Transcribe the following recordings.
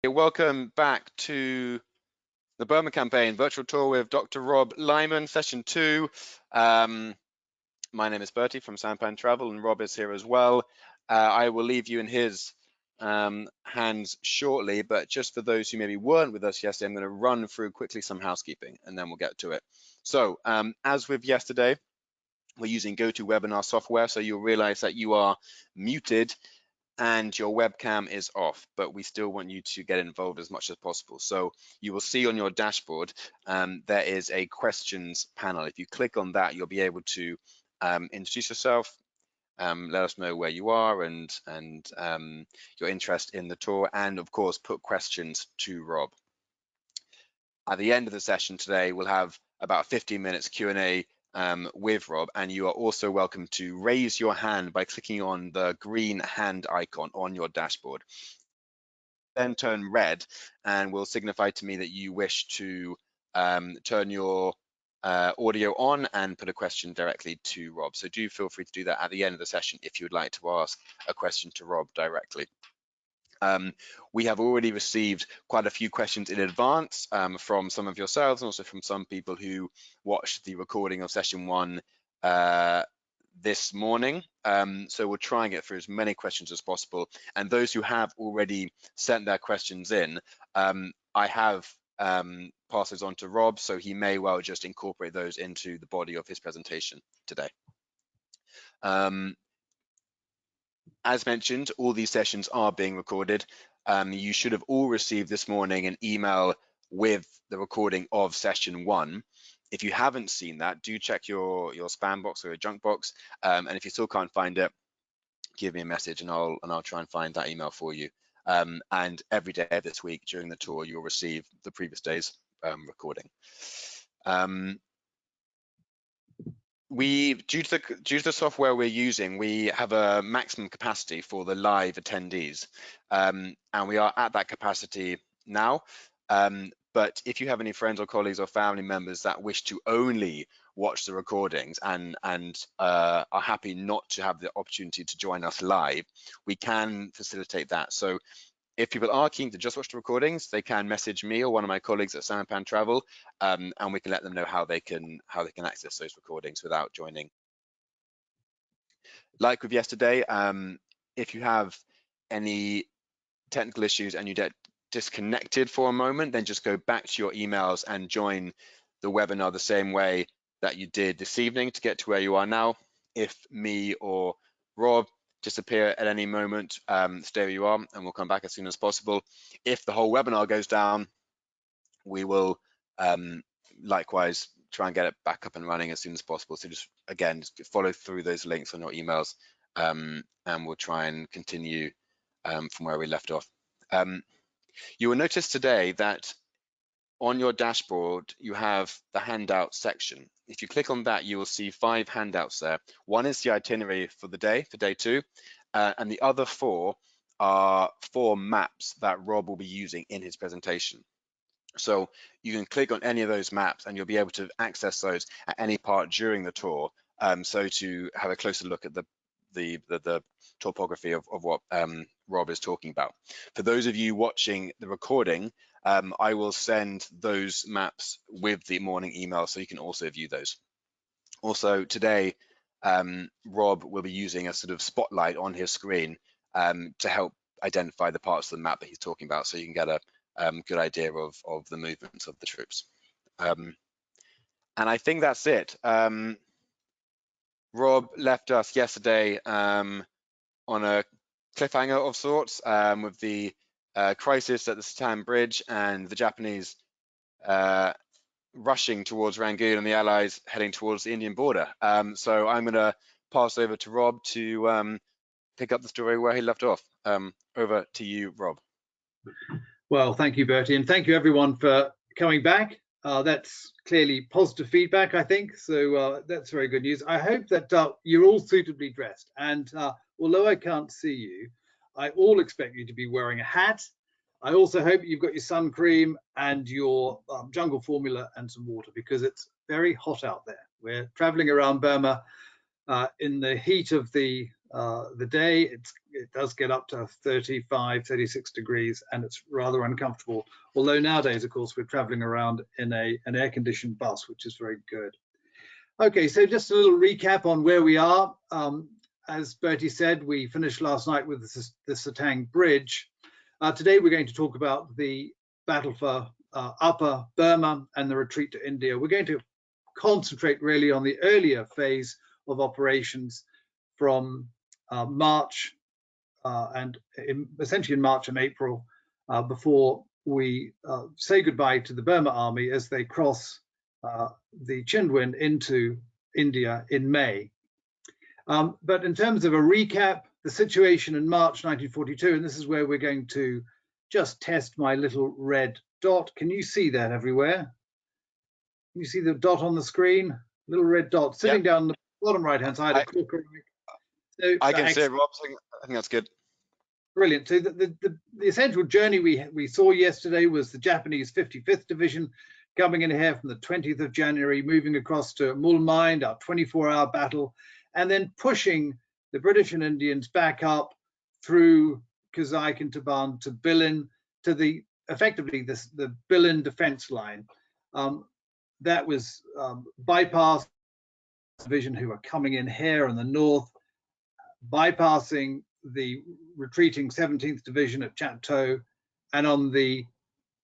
Welcome back to the Burma Campaign virtual tour with Dr. Rob Lyman, session 2. My name is Bertie from Sampan Travel, and Rob is here as well. I will leave you in his hands shortly, but just for those who maybe weren't with us yesterday, I'm going to run through quickly some housekeeping, and then we'll get to it. So, as with yesterday, we're using GoToWebinar software, so you'll realize that you are muted and your webcam is off, but we still want you to get involved as much as possible. So you will see on your dashboard, there is a questions panel. If you click on that, you'll be able to introduce yourself, let us know where you are and your interest in the tour, and of course, put questions to Rob. At the end of the session today, we'll have about 15 minutes Q&A with Rob, and you are also welcome to raise your hand by clicking on the green hand icon on your dashboard. Then turn red and will signify to me that you wish to turn your audio on and put a question directly to Rob. So do feel free to do that at the end of the session if you would like to ask a question to Rob directly. We have already received quite a few questions in advance from some of yourselves and also from some people who watched the recording of session 1 this morning. So we'll try and get through as many questions as possible. And those who have already sent their questions in, I have passed those on to Rob, so he may well just incorporate those into the body of his presentation today. As mentioned, all these sessions are being recorded. You should have all received this morning an email with the recording of session 1. If you haven't seen that, do check your spam box or your junk box. And if you still can't find it, give me a message and I'll try and find that email for you. And every day of this week during the tour, you'll receive the previous day's recording. Due to the software we're using, we have a maximum capacity for the live attendees, and we are at that capacity now. But if you have any friends or colleagues or family members that wish to only watch the recordings and are happy not to have the opportunity to join us live, we can facilitate that. So if people are keen to just watch the recordings, they can message me or one of my colleagues at Sampan Travel, and we can let them know how they can access those recordings without joining. Like with yesterday, if you have any technical issues and you get disconnected for a moment, then just go back to your emails and join the webinar the same way that you did this evening to get to where you are now. If me or Rob disappear at any moment, stay where you are and we'll come back as soon as possible. If the whole webinar goes down, we will likewise try and get it back up and running as soon as possible. So just follow through those links on your emails, and we'll try and continue from where we left off. You will notice today that on your dashboard, you have the handout section. If you click on that, you will see 5 handouts there. One is the itinerary for the day, for day 2, and the other 4 are 4 maps that Rob will be using in his presentation. So you can click on any of those maps and you'll be able to access those at any part during the tour. So to have a closer look at the topography of what Rob is talking about. For those of you watching the recording, I will send those maps with the morning email so you can also view those. Also today, Rob will be using a sort of spotlight on his screen to help identify the parts of the map that he's talking about, so you can get a good idea of the movements of the troops. And I think that's it. Rob left us yesterday on a cliffhanger of sorts with the crisis at the Satan Bridge and the Japanese rushing towards Rangoon and the Allies heading towards the Indian border. So I'm going to pass over to Rob to pick up the story where he left off. Over to you, Rob. Well, thank you, Bertie, and thank you everyone for coming back. That's clearly positive feedback, I think, so that's very good news. I hope that you're all suitably dressed, and although I can't see you, I all expect you to be wearing a hat. I also hope you've got your sun cream and your jungle formula and some water, because it's very hot out there. We're traveling around Burma in the heat of the the day. It does get up to 35, 36 degrees, and it's rather uncomfortable. Although nowadays, of course, we're traveling around in an air-conditioned bus, which is very good. Okay, so just a little recap on where we are. As Bertie said, we finished last night with the Satang Bridge. Today, we're going to talk about the battle for Upper Burma and the retreat to India. We're going to concentrate really on the earlier phase of operations from March and essentially in March and April, before we say goodbye to the Burma army as they cross the Chindwin into India in May. But in terms of a recap, the situation in March 1942, and this is where we're going to just test my little red dot. Can you see that everywhere? Can you see the dot on the screen? Little red dot sitting down the bottom right-hand side. So, I can see it, Rob. I think that's good. Brilliant. So the essential journey we saw yesterday was the Japanese 55th Division coming in here from the 20th of January, moving across to Mulmind, our 24-hour battle, and then pushing the British and Indians back up through Kazaik and Taban to Bilin, to effectively the Bilin defense line. That was bypassed division who are coming in here in the north, bypassing the retreating 17th Division at Chateau, and on the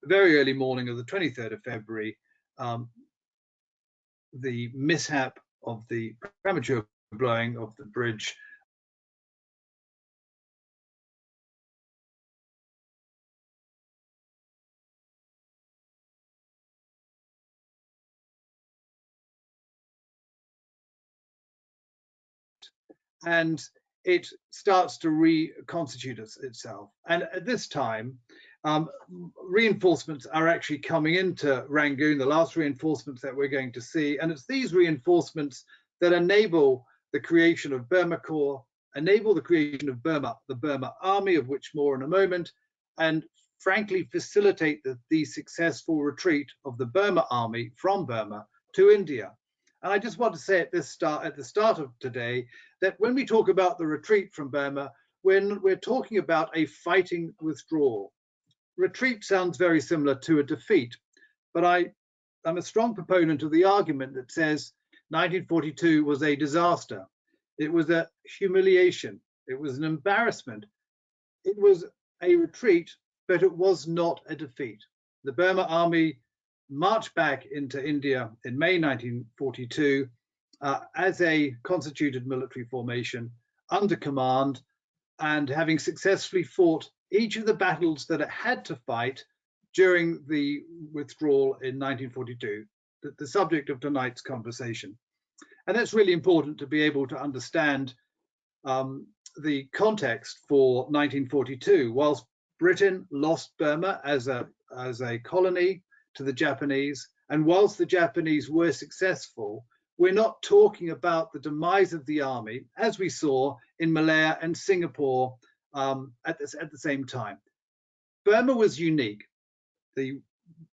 very early morning of the 23rd of February, the mishap of the premature blowing of the bridge and it starts to reconstitute itself. And at this time, reinforcements are actually coming into Rangoon, the last reinforcements that we're going to see. And it's these reinforcements that enable the creation of Burma Corps, enable the creation of Burma, the Burma Army, of which more in a moment, and frankly facilitate the successful retreat of the Burma Army from Burma to India. And I just want to say at the start of today that when we talk about the retreat from Burma, when we're talking about a fighting withdrawal. Retreat sounds very similar to a defeat, but I'm a strong proponent of the argument that says 1942 was a disaster. It was a humiliation. It was an embarrassment. It was a retreat, but it was not a defeat. The Burma Army marched back into India in May 1942 as a constituted military formation under command, and having successfully fought each of the battles that it had to fight during the withdrawal in 1942, the subject of tonight's conversation. And that's really important to be able to understand the context for 1942. Whilst Britain lost Burma as a colony to the Japanese, and whilst the Japanese were successful, we're not talking about the demise of the army, as we saw in Malaya and Singapore at the same time. Burma was unique. The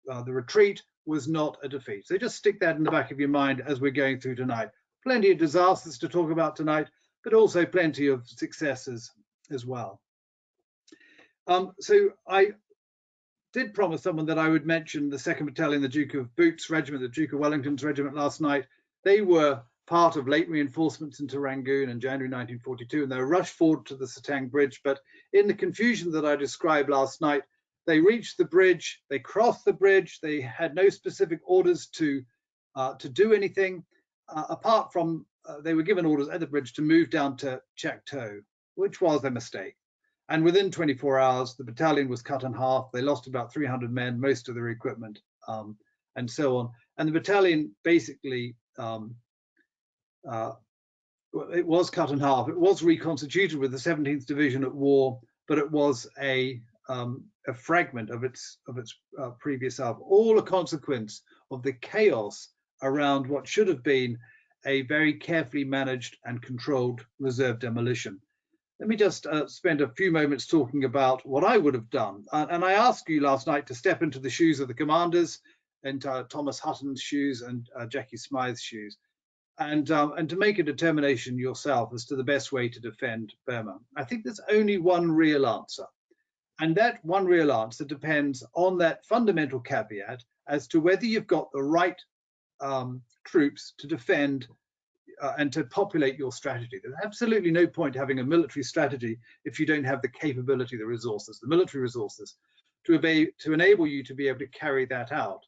retreat was not a defeat. So just stick that in the back of your mind as we're going through tonight. Plenty of disasters to talk about tonight, but also plenty of successes as well. So I did promise someone that I would mention the 2nd Battalion, the Duke of Boots Regiment, the Duke of Wellington's regiment last night. They were part of late reinforcements into Rangoon in January 1942, and they were rushed forward to the Satang Bridge. But in the confusion that I described last night, they reached the bridge, they crossed the bridge, they had no specific orders to do anything, apart from they were given orders at the bridge to move down to Chateau, which was a mistake. And within 24 hours, the battalion was cut in half. They lost about 300 men, most of their equipment, and so on. And the battalion basically, it was cut in half. It was reconstituted with the 17th Division at war, but it was a fragment of its previous self, all a consequence of the chaos around what should have been a very carefully managed and controlled reserve demolition. Let me just spend a few moments talking about what I would have done. And I asked you last night to step into the shoes of the commanders, into Thomas Hutton's shoes and Jackie Smythe's shoes. and to make a determination yourself as to the best way to defend Burma. I think there's only one real answer. And that one real answer depends on that fundamental caveat as to whether you've got the right troops to defend and to populate your strategy. There's absolutely no point having a military strategy if you don't have the capability, the resources, the military resources to enable you to be able to carry that out.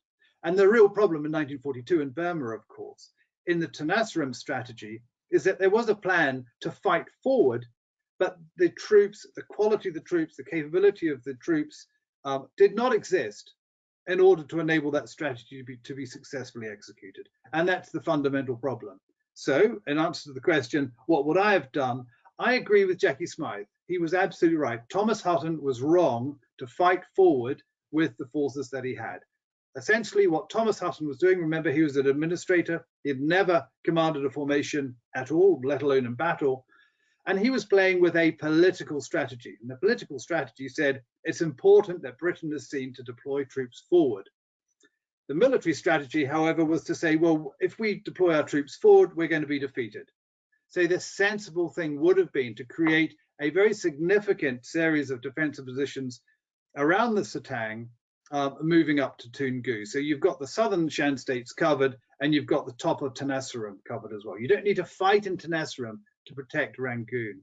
And the real problem in 1942 in Burma, of course, in the Tenasserim strategy, is that there was a plan to fight forward, but the troops, the quality of the troops, the capability of the troops did not exist in order to enable that strategy to be successfully executed. And that's the fundamental problem. So in answer to the question, what would I have done? I agree with Jackie Smythe. He was absolutely right. Thomas Hutton was wrong to fight forward with the forces that he had. Essentially what Thomas Hutton was doing, remember, he was an administrator. He had never commanded a formation at all, let alone in battle. And he was playing with a political strategy. And the political strategy said, it's important that Britain is seen to deploy troops forward. The military strategy, however, was to say, well, if we deploy our troops forward, we're going to be defeated. So the sensible thing would have been to create a very significant series of defensive positions around the Setang, moving up to Toungoo. So you've got the southern Shan states covered, and you've got the top of Tenasserim covered as well. You don't need to fight in Tenasserim to protect Rangoon.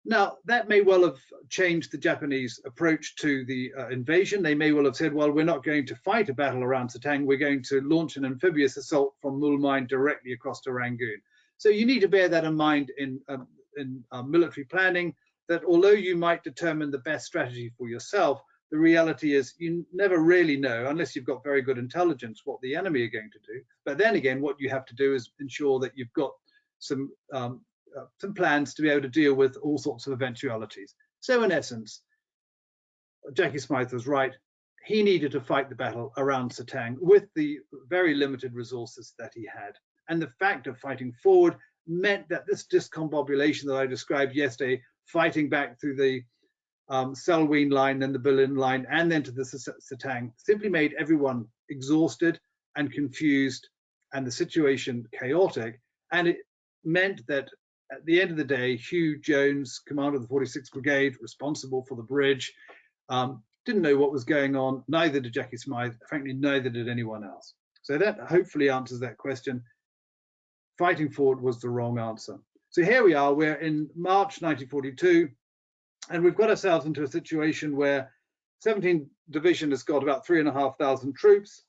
Now, that may well have changed the Japanese approach to the invasion. They may well have said, well, we're not going to fight a battle around Setang. We're going to launch an amphibious assault from Mulmine directly across to Rangoon. So you need to bear that in mind in military planning, that although you might determine the best strategy for yourself, the reality is you never really know, unless you've got very good intelligence, what the enemy are going to do. But then again, what you have to do is ensure that you've got some plans to be able to deal with all sorts of eventualities. So in essence, Jackie Smythe was right. He needed to fight the battle around Setang with the very limited resources that he had. And the fact of fighting forward meant that this discombobulation that I described yesterday, fighting back through the Selwyn line, then the Berlin line, and then to the Setang, simply made everyone exhausted and confused and the situation chaotic. And it meant that at the end of the day, Hugh Jones, commander of the 46th Brigade, responsible for the bridge, didn't know what was going on. Neither did Jackie Smythe. Frankly, neither did anyone else. So that hopefully answers that question. Fighting forward was the wrong answer. So here we are. We're in March 1942, and we've got ourselves into a situation where 17th Division has got about 3,500 troops.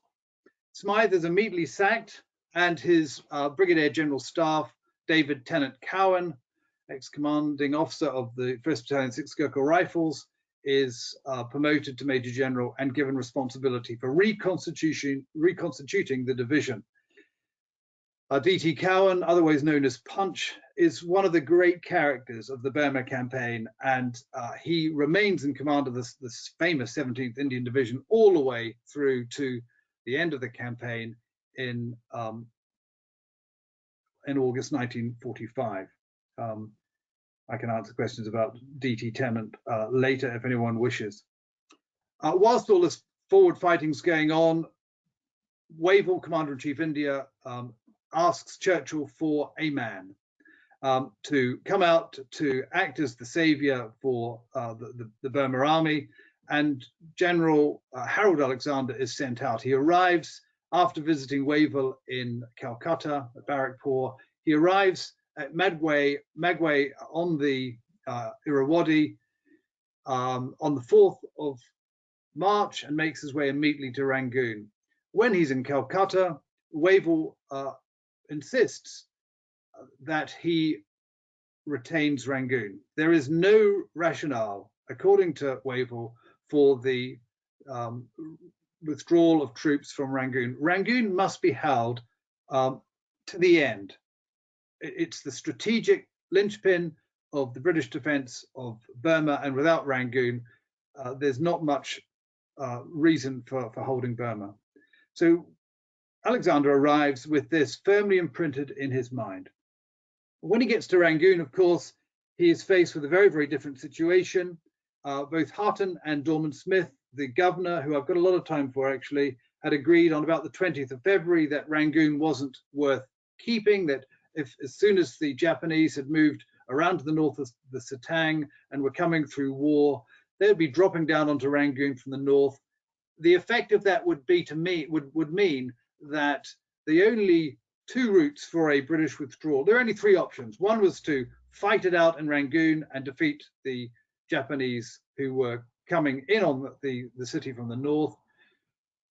Smythe is immediately sacked, and his Brigadier General Staff, David Tennant Cowan, ex-commanding officer of the 1st Battalion 6th Gurkha Rifles, is promoted to Major General and given responsibility for reconstituting the division. D.T. Cowan, otherwise known as Punch, is one of the great characters of the Burma campaign, and he remains in command of this famous 17th Indian Division all the way through to the end of the campaign in August 1945. I can answer questions about D.T. Tennant later if anyone wishes. Whilst all this forward fighting's going on, Wavell, Commander-in-Chief India, asks Churchill for a man to come out to act as the savior for the Burma army, and General Harold Alexander is sent out. He arrives after visiting Wavell in Calcutta, at Barrackpore. He arrives at Magway on the Irrawaddy on the 4th of March and makes his way immediately to Rangoon. When he's in Calcutta, Wavell insists that he retains Rangoon. There is no rationale, according to Wavell, for the withdrawal of troops from Rangoon. Rangoon must be held to the end. It's the strategic linchpin of the British defense of Burma, and without Rangoon, there's not much reason for holding Burma. So Alexander arrives with this firmly imprinted in his mind. When he gets to Rangoon, of course, he is faced with a very, very different situation. Both Hutton and Dorman Smith, the governor, who I've got a lot of time for actually, had agreed on about the 20th of February that Rangoon wasn't worth keeping, that if as soon as the Japanese had moved around to the north of the Setang and were coming through war, they would be dropping down onto Rangoon from the north. The effect of that would be would mean that the only two routes for a British withdrawal, there are only three options. One was to fight it out in Rangoon and defeat the Japanese who were coming in on the city from the north.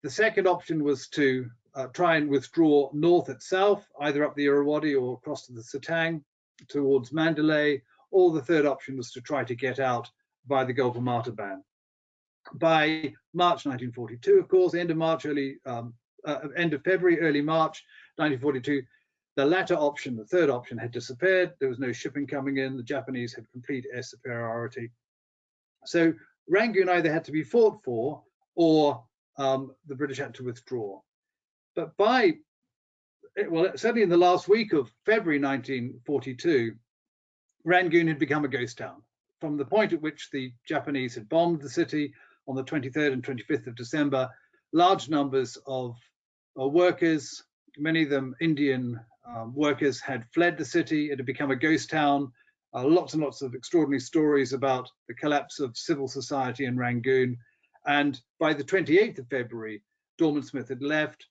The second option was to try and withdraw north itself, either up the Irrawaddy or across to the Setang towards Mandalay, or the third option was to try to get out by the Gulf of Martaban. By March 1942, of course, end of February, early March 1942, the latter option, the third option, had disappeared. There was no shipping coming in. The Japanese had complete air superiority. So Rangoon either had to be fought for, or the British had to withdraw. But certainly in the last week of February 1942, Rangoon had become a ghost town. From the point at which the Japanese had bombed the city on the 23rd and 25th of December, large numbers of workers, many of them Indian workers, had fled the city. It had become a ghost town. Lots and lots of extraordinary stories about the collapse of civil society in Rangoon. And by the 28th of February, Dorman Smith had left,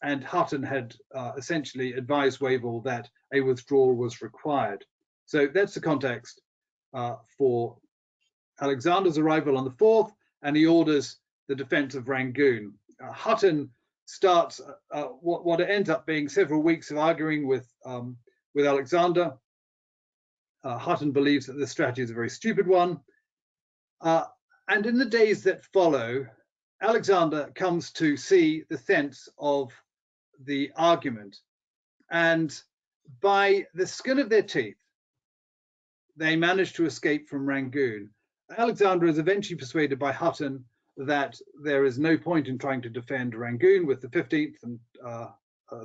and Hutton had essentially advised Wavell that a withdrawal was required. So that's the context for Alexander's arrival on the 4th, and he orders the defense of Rangoon. Hutton starts what ends up being several weeks of arguing with Alexander. Hutton believes that this strategy is a very stupid one. And in the days that follow, Alexander comes to see the sense of the argument. And by the skin of their teeth, they manage to escape from Rangoon. Alexander is eventually persuaded by Hutton that there is no point in trying to defend Rangoon with the 15th and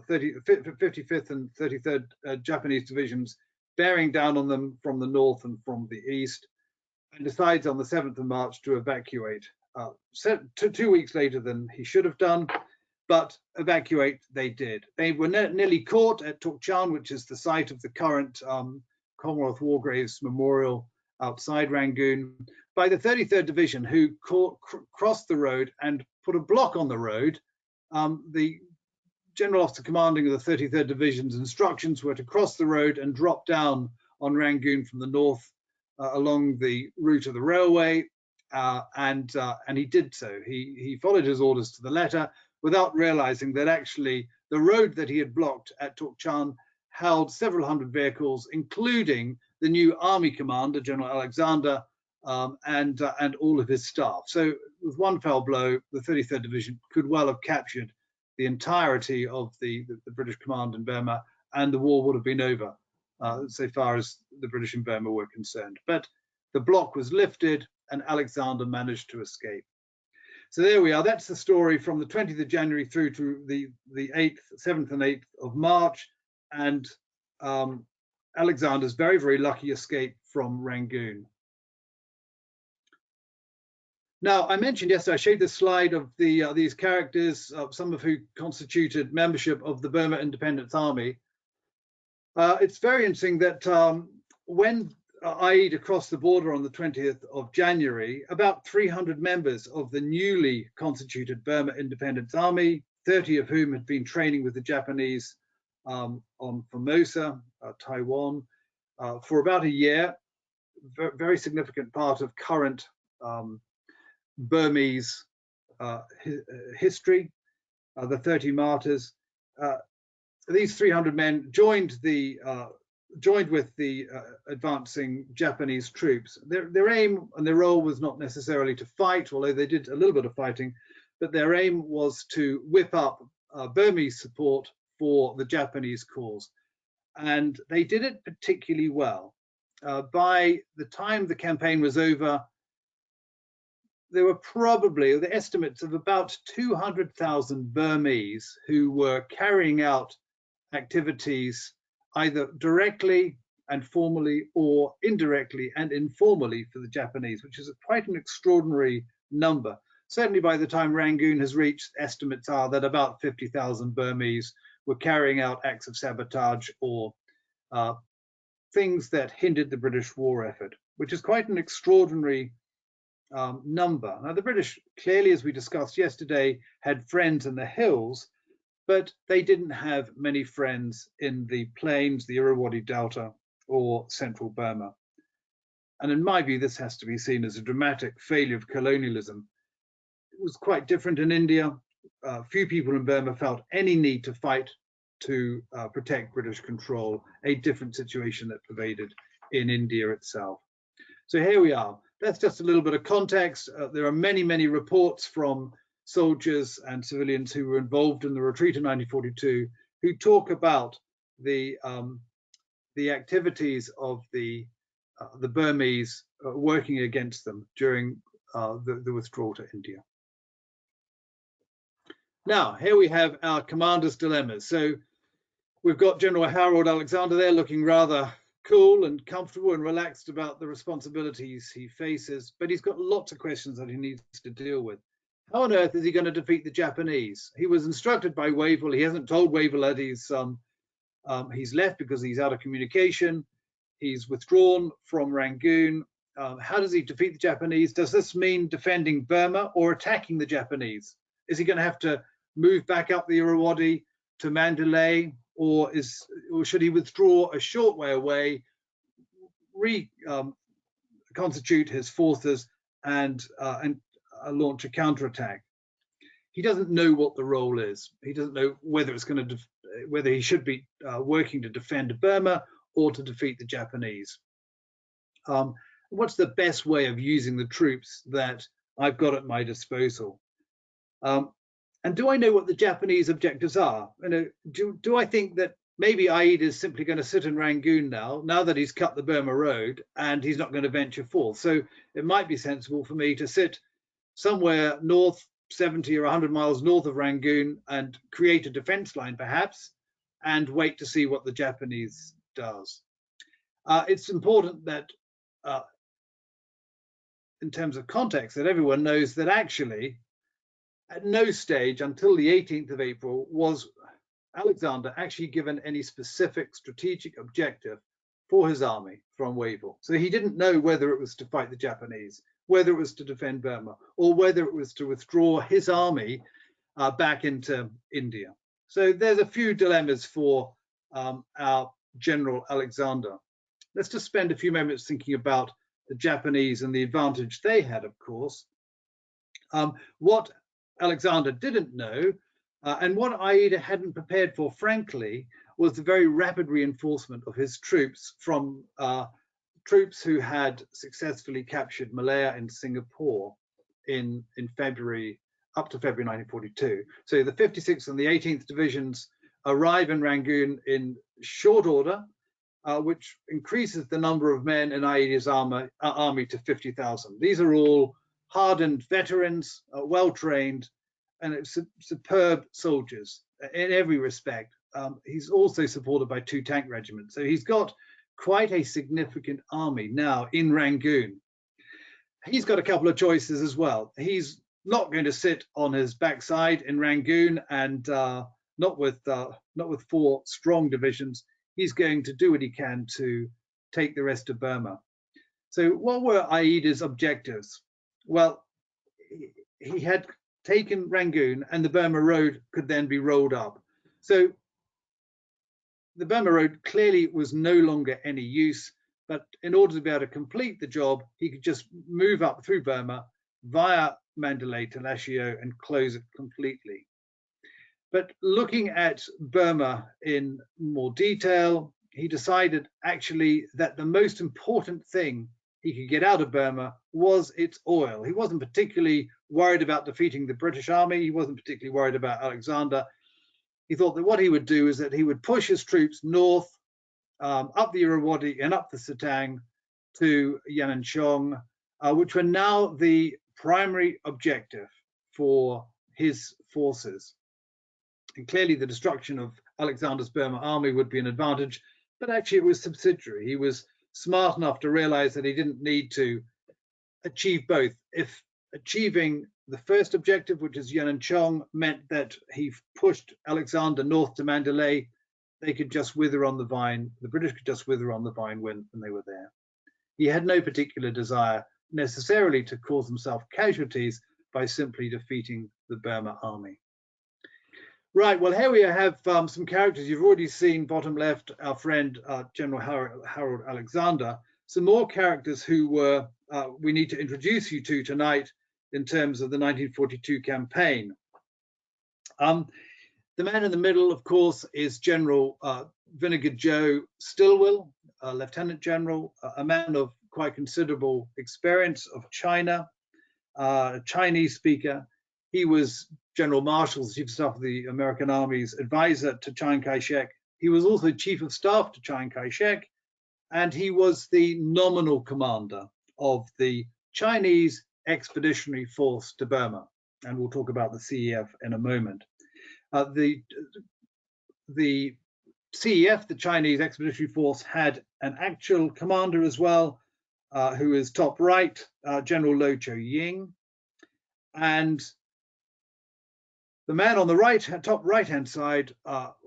55th and 33rd Japanese divisions bearing down on them from the north and from the east, and decides on the 7th of March to evacuate. 2 weeks later than he should have done, but evacuate they did. They were nearly caught at Tokchan, which is the site of the current Commonwealth War Graves Memorial outside Rangoon, by the 33rd Division, who crossed the road and put a block on the road. The General Officer commanding of the 33rd Division's instructions were to cross the road and drop down on Rangoon from the north along the route of the railway, and he did so. He followed his orders to the letter without realizing that actually the road that he had blocked at Tokchan held several hundred vehicles, including the new army commander, General Alexander, and all of his staff. So with one fell blow, the 33rd Division could well have captured the entirety of the British command in Burma, and the war would have been over so far as the British in Burma were concerned. But the block was lifted and Alexander managed to escape. So there we are. That's the story from the 20th of January through to the 7th and 8th of March, and Alexander's very, very lucky escape from Rangoon. Now, I mentioned yesterday, I showed this slide of these characters, some of who constituted membership of the Burma Independence Army. It's very interesting that when I crossed the border on the 20th of January, about 300 members of the newly constituted Burma Independence Army, 30 of whom had been training with the Japanese on Formosa, Taiwan, for about a year, very significant part of current Burmese history, the 30 martyrs. These 300 men joined with the advancing Japanese troops. Their aim and their role was not necessarily to fight, although they did a little bit of fighting, but their aim was to whip up Burmese support for the Japanese cause. And they did it particularly well. By the time the campaign was over, there were probably the estimates of about 200,000 Burmese who were carrying out activities either directly and formally or indirectly and informally for the Japanese, which is quite an extraordinary number. certainly by the time Rangoon has reached, estimates are that about 50,000 Burmese were carrying out acts of sabotage or things that hindered the British war effort, which is quite an extraordinary number. Now, the British clearly, as we discussed yesterday, had friends in the hills, but they didn't have many friends in the plains, the Irrawaddy Delta, or central Burma. And in my view, this has to be seen as a dramatic failure of colonialism. It was quite different in India. Few people in Burma felt any need to fight to protect British control, a different situation that pervaded in India itself. So here we are. That's just a little bit of context. There are many, many reports from soldiers and civilians who were involved in the retreat in 1942 who talk about the activities of the Burmese working against them during the withdrawal to India. Now, here we have our commander's dilemmas. So we've got General Harold Alexander there looking rather cool and comfortable and relaxed about the responsibilities he faces, but he's got lots of questions that he needs to deal with. How on earth is he going to defeat the Japanese? He was instructed by Wavell. He hasn't told Wavell that he's left because he's out of communication. He's withdrawn from Rangoon. How does he defeat the Japanese? Does this mean defending Burma or attacking the Japanese? Is he going to have to move back up the Irrawaddy to Mandalay, or should he withdraw a short way away, reconstitute his forces, and launch a counterattack? He doesn't know what the role is. He doesn't know whether it's going to whether he should be working to defend Burma or to defeat the Japanese. What's the best way of using the troops that I've got at my disposal? And do I know what the Japanese objectives are? Do I think that maybe Aida is simply going to sit in Rangoon now that he's cut the Burma Road and he's not going to venture forth? So it might be sensible for me to sit somewhere north, 70 or 100 miles north of Rangoon, and create a defense line perhaps, and wait to see what the Japanese does. It's important that in terms of context, that everyone knows that actually at no stage until the 18th of April was Alexander actually given any specific strategic objective for his army from Wavell. So he didn't know whether it was to fight the Japanese, whether it was to defend Burma, or whether it was to withdraw his army back into India. So there's a few dilemmas for our General Alexander. Let's just spend a few moments thinking about the Japanese and the advantage they had, of course. What Alexander didn't know, and what Aida hadn't prepared for, frankly, was the very rapid reinforcement of his troops from troops who had successfully captured Malaya and Singapore in February, up to February 1942. So the 56th and the 18th divisions arrive in Rangoon in short order, which increases the number of men in Aida's army to 50,000. These are all hardened veterans, well-trained, and superb soldiers in every respect. He's also supported by 2 tank regiments. So he's got quite a significant army now in Rangoon. He's got a couple of choices as well. He's not going to sit on his backside in Rangoon and not with 4 strong divisions. He's going to do what he can to take the rest of Burma. So what were Aida's objectives? Well, he had taken Rangoon, and the Burma Road could then be rolled up. So the Burma Road clearly was no longer any use, but in order to be able to complete the job, he could just move up through Burma via Mandalay to Lashio and close it completely. But looking at Burma in more detail, he decided actually that the most important thing he could get out of Burma was its oil. He wasn't particularly worried about defeating the British army. He wasn't particularly worried about Alexander. He thought that what he would do is that he would push his troops north, up the Irrawaddy and up the Setang to Yenangyaung, which were now the primary objective for his forces. And clearly the destruction of Alexander's Burma army would be an advantage, but actually it was subsidiary. He was smart enough to realize that he didn't need to achieve both. If achieving the first objective, which is Yenangyaung, meant that he pushed Alexander north to Mandalay. They could just wither on the vine. The British could just wither on the vine when they were there. He had no particular desire necessarily to cause himself casualties by simply defeating the Burma army. Right, well, here we have some characters. You've already seen, bottom left, our friend General Harold Alexander. Some more characters who were we need to introduce you to tonight in terms of the 1942 campaign. The man in the middle, of course, is General Vinegar Joe Stilwell, Lieutenant General, a man of quite considerable experience of China, a Chinese speaker. He was General Marshall's Chief of Staff of the American Army's advisor to Chiang Kai-shek. He was also Chief of Staff to Chiang Kai-shek, and he was the nominal commander of the Chinese Expeditionary Force to Burma. And we'll talk about the CEF in a moment. The CEF, the Chinese Expeditionary Force, had an actual commander as well, who is top right, General Lo Cho-ying. And the man on the right, top right-hand side,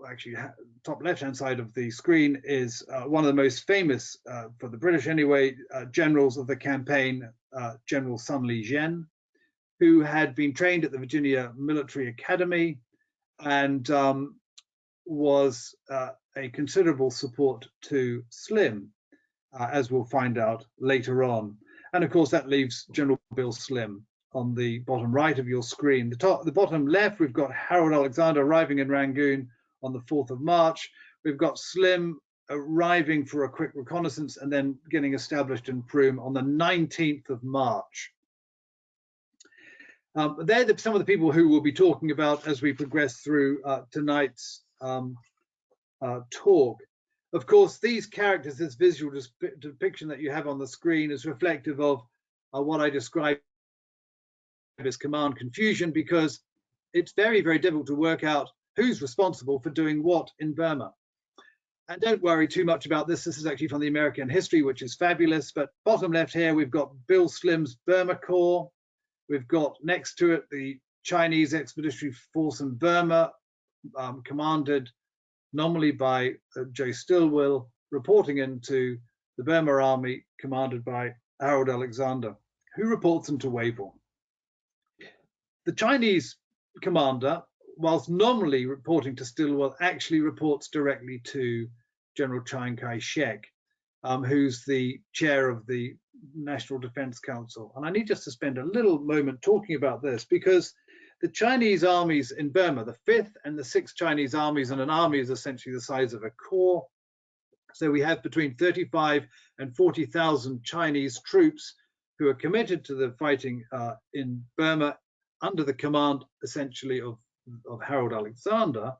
actually top left-hand side of the screen, is one of the most famous, for the British anyway, generals of the campaign, General Sun Li-jen, who had been trained at the Virginia Military Academy and was a considerable support to Slim, as we'll find out later on. And of course, that leaves General Bill Slim on the bottom right of your screen. The bottom left, we've got Harold Alexander arriving in Rangoon on the 4th of March. We've got Slim arriving for a quick reconnaissance and then getting established in Prüm on the 19th of March. They're some of the people who we'll be talking about as we progress through tonight's talk. Of course, these characters, this visual depiction that you have on the screen, is reflective of what I described as command confusion, because it's very, very difficult to work out who's responsible for doing what in Burma. And don't worry too much about this. This is actually from the American history, which is fabulous. But bottom left here, we've got Bill Slim's Burma Corps. We've got next to it the Chinese Expeditionary Force in Burma, commanded nominally by Joe Stilwell, reporting into the Burma Army, commanded by Harold Alexander, who reports into Wavell. The Chinese commander, whilst nominally reporting to Stilwell, actually reports directly to General Chiang Kai-shek, who's the chair of the National Defense Council. And I need just to spend a little moment talking about this, because the Chinese armies in Burma, the 5th and the 6th Chinese armies, and an army is essentially the size of a corps. So we have between 35 and 40,000 Chinese troops who are committed to the fighting in Burma under the command essentially of Harold Alexander,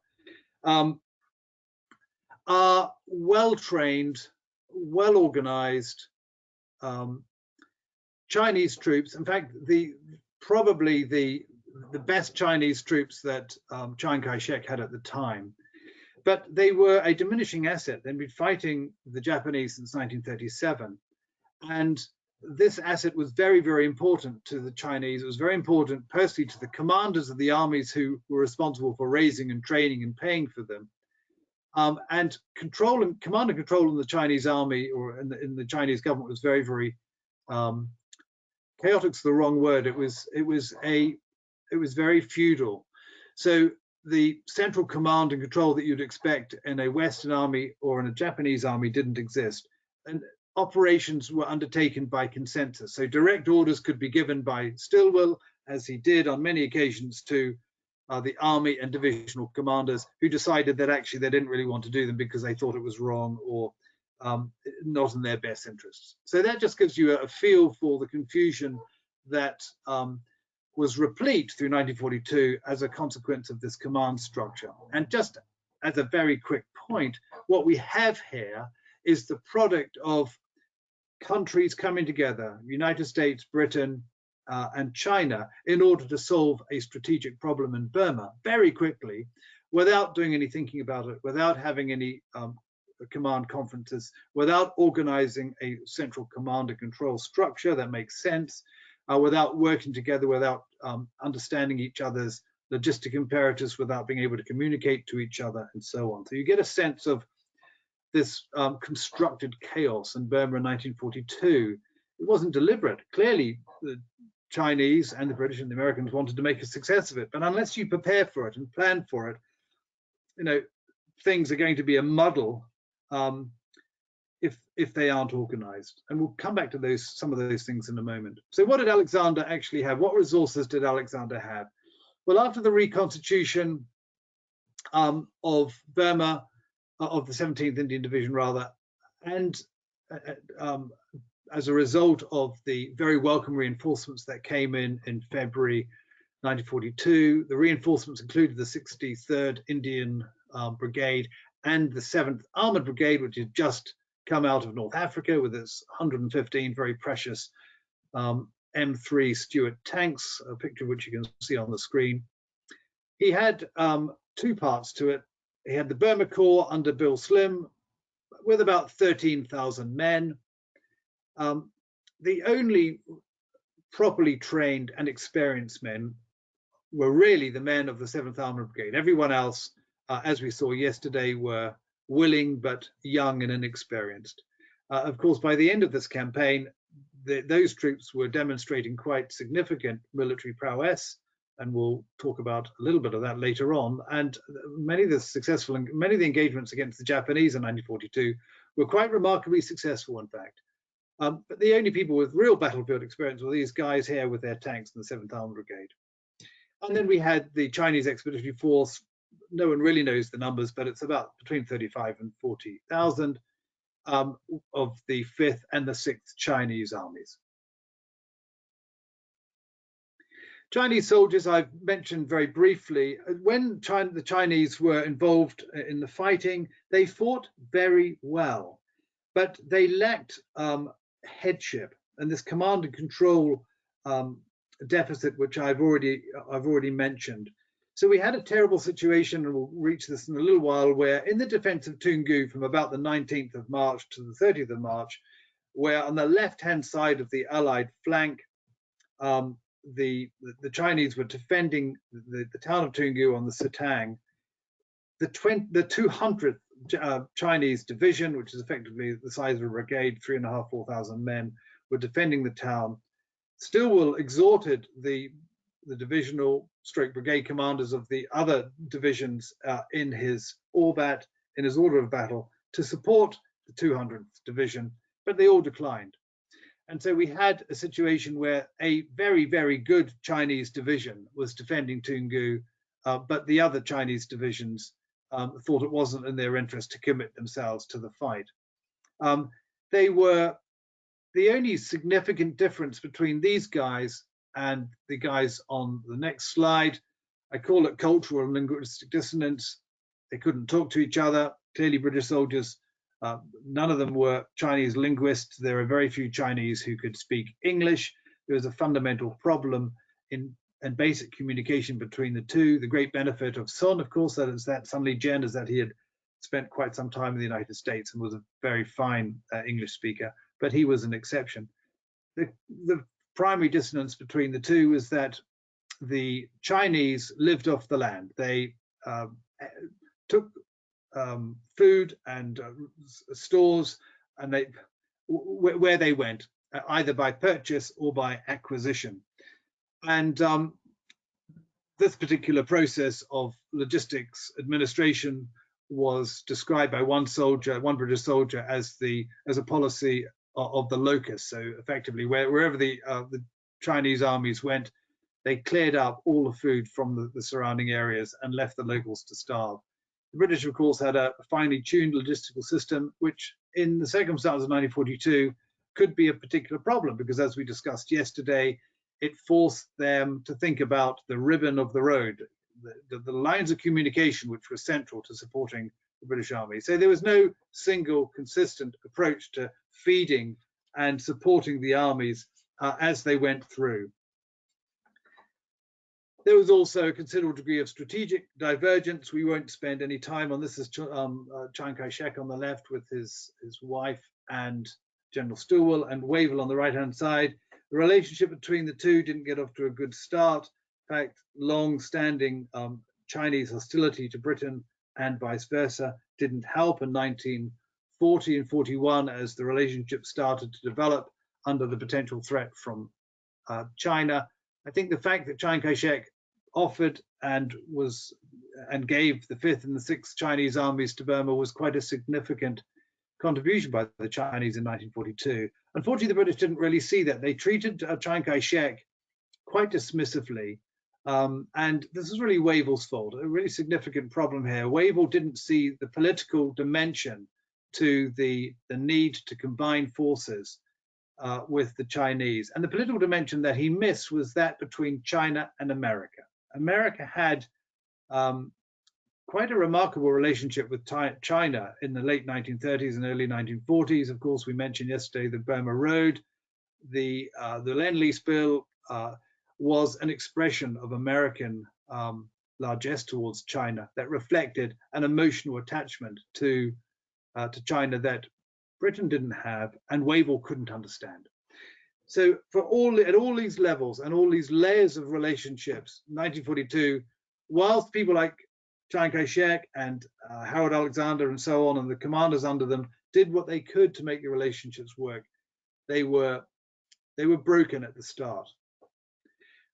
are well-trained, well-organized Chinese troops. In fact, probably the best Chinese troops that Chiang Kai-shek had at the time. But they were a diminishing asset. They'd been fighting the Japanese since 1937. And this asset was very, very important to the Chinese. It was very important personally to the commanders of the armies who were responsible for raising and training and paying for them. And command and control in the Chinese army or in the Chinese government was very, very chaotic's the wrong word. It was very feudal. So the central command and control that you'd expect in a Western army or in a Japanese army didn't exist. And operations were undertaken by consensus. So direct orders could be given by Stilwell, as he did on many occasions, to the army and divisional commanders, who decided that actually they didn't really want to do them because they thought it was wrong or not in their best interests. So that just gives you a feel for the confusion that was replete through 1942 as a consequence of this command structure. And just as a very quick point, what we have here is the product of countries coming together, United States, Britain, and China, in order to solve a strategic problem in Burma very quickly, without doing any thinking about it, without having any command conferences, without organizing a central command and control structure that makes sense. without working together, without understanding each other's logistic imperatives, without being able to communicate to each other, and so on. So you get a sense of this constructed chaos in Burma in 1942. It wasn't deliberate. Clearly, the Chinese and the British and the Americans wanted to make a success of it, but unless you prepare for it and plan for it, you know, things are going to be a muddle if they aren't organized. And we'll come back to some of those things in a moment. So what did Alexander actually have? What resources did Alexander have? Well, after the reconstitution of Burma, of the 17th Indian Division rather, and as a result of the very welcome reinforcements that came in February 1942, the reinforcements included the 63rd Indian Brigade and the 7th Armored Brigade, which had just come out of North Africa with its 115 very precious M3 Stuart tanks, a picture of which you can see on the screen. He had two parts to it. He had the Burma Corps under Bill Slim with about 13,000 men. The only properly trained and experienced men were really the men of the 7th Armored Brigade. Everyone else, as we saw yesterday, were willing but young and inexperienced. Of course, by the end of this campaign, those troops were demonstrating quite significant military prowess, and we'll talk about a little bit of that later on. And many of the engagements against the Japanese in 1942 were quite remarkably successful, in fact. But the only people with real battlefield experience were these guys here with their tanks in the 7th Armored Brigade. And then we had the Chinese Expeditionary Force. No one really knows the numbers, but it's about between 35 and 40,000 of the 5th and the 6th Chinese armies. Chinese soldiers, I've mentioned very briefly. When the Chinese were involved in the fighting, they fought very well, but they lacked headship and this command and control deficit, which I've already mentioned. So we had a terrible situation, and we'll reach this in a little while, where in the defense of Toungoo from about the 19th of March to the 30th of March, where on the left-hand side of the Allied flank, the Chinese were defending the town of Toungoo on the Sitang. The 200th Chinese division, which is effectively the size of a brigade, 3,500 to 4,000 men, were defending the town. Stilwell exhorted the divisional stroke brigade commanders of the other divisions in his order of battle to support the 200th division, but they all declined. And so we had a situation where a very, very good Chinese division was defending Toungoo, but the other Chinese divisions thought it wasn't in their interest to commit themselves to the fight. They were the only significant difference between these guys and the guys on the next slide. I call it cultural and linguistic dissonance. They couldn't talk to each other. Clearly, British soldiers, none of them were Chinese linguists. There are very few Chinese who could speak English. There was a fundamental problem in basic communication between the two. The great benefit of Sun, of course, Sun Li-jen, is that he had spent quite some time in the United States and was a very fine English speaker, but he was an exception. The primary dissonance between the two is that the Chinese lived off the land. They took food and stores, and where they went, either by purchase or by acquisition. And this particular process of logistics administration was described by one British soldier, as a policy of the locust. So effectively, wherever the Chinese armies went, they cleared up all the food from the surrounding areas and left the locals to starve. The British, of course, had a finely tuned logistical system, which in the circumstances of 1942 could be a particular problem, because as we discussed yesterday, it forced them to think about the ribbon of the road, the lines of communication which were central to supporting the British Army. So there was no single consistent approach to feeding and supporting the armies as they went through. There was also a considerable degree of strategic divergence. We won't spend any time on this. Is Chiang Kai-shek on the left with his wife and General Stilwell, and Wavell on the right-hand side. The relationship between the two didn't get off to a good start. In fact, long-standing Chinese hostility to Britain and vice versa didn't help in 1940 and 41 as the relationship started to develop under the potential threat from China. I think the fact that Chiang Kai-shek offered and gave the 5th and the 6th Chinese armies to Burma was quite a significant contribution by the Chinese in 1942. Unfortunately, the British didn't really see that. They treated Chiang Kai-shek quite dismissively, and this is really Wavell's fault. A really significant problem here. Wavell didn't see the political dimension to the need to combine forces with the Chinese, and the political dimension that he missed was that between China and America. America had quite a remarkable relationship with China in the late 1930s and early 1940s. Of course, we mentioned yesterday the Burma Road. The Lend-Lease Bill was an expression of American largesse towards China that reflected an emotional attachment to China that Britain didn't have and Wavell couldn't understand. So at all these levels and all these layers of relationships, 1942, whilst people like Chiang Kai-shek and Harold Alexander and so on, and the commanders under them did what they could to make the relationships work, they were broken at the start.